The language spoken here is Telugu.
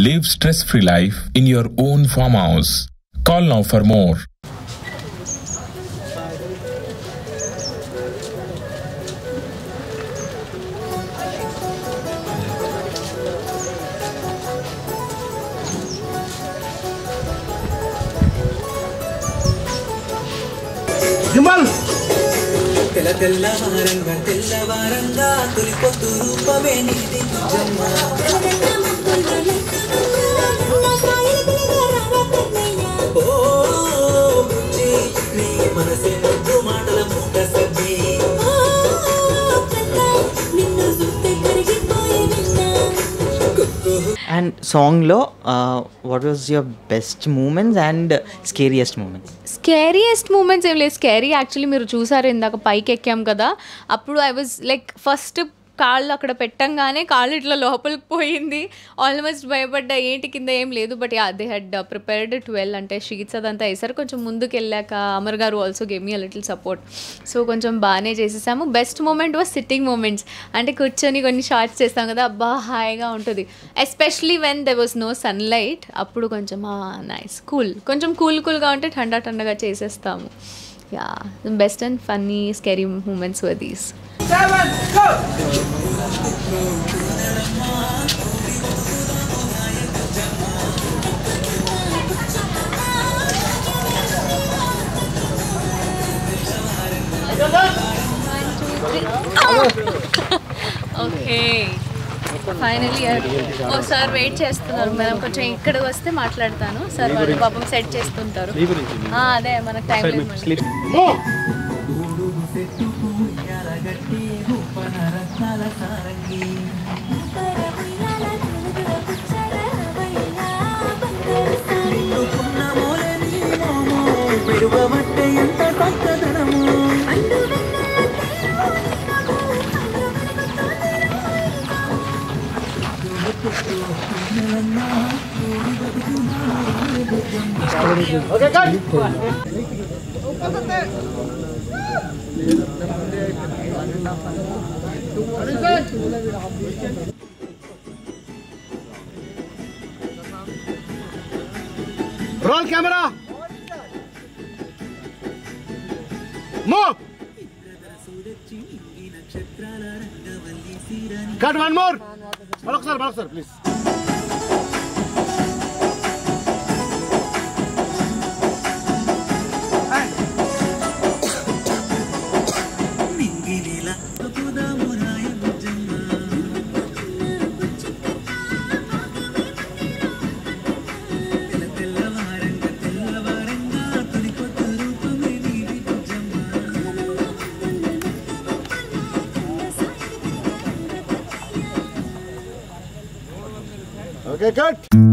Live stress-free life in your own farmhouse. Call now for more. Gimbal! తెల్ల తెల్లవారంగా తెల్లవారంగా తొలిపొద్దు రూపమే నీది నిజమ్మ ఓ బుజ్జి నీ మనసే ముద్దు మాటల మూట సబ్బి And song lo what was your best moments and scariest moments? Scariest moments ఏం లేదు. స్కేరీ యాక్చువల్లీ మీరు చూసారు ఇందాక పైకి ఎక్కాం కదా, అప్పుడు ఐ వాజ్ లైక్ ఫస్ట్ కాళ్ళు అక్కడ పెట్టంగానే కాళ్ళు ఇట్లా లోపలికి పోయింది, ఆల్మోస్ట్ భయపడ్డా ఏంటి కింద ఏం లేదు. But yeah they head prepared 12 అంటే షీట్స్ అదంతా వేసారు. కొంచెం ముందుకు వెళ్ళాక అమర్ గారు also gave me a little support. So కొంచెం బాగానే చేసేసాము. Best moment was sitting moments, అంటే కూర్చొని కొన్ని షార్ట్స్ చేస్తాం కదా, అబ్బా హాయిగా ఉంటుంది. Especially when there was no sunlight, అప్పుడు కొంచెం నైస్ కొంచెం కూల్గా ఉంటే ఠండాగా చేసేస్తాము. Yeah best and funny scary moments were these. 7 go! Okay finally sir wait చేస్తున్నారు. మనం కొంచెం ఇక్కడికి వస్తే మాట్లాడతాను. సార్ వాళ్ళు పాపం సెట్ చేస్తుంటారు. అదే మనకు టైం లేదు. Okay, cut! Roll camera! Move! Cut one more! Balok sir, please. Okay, cut!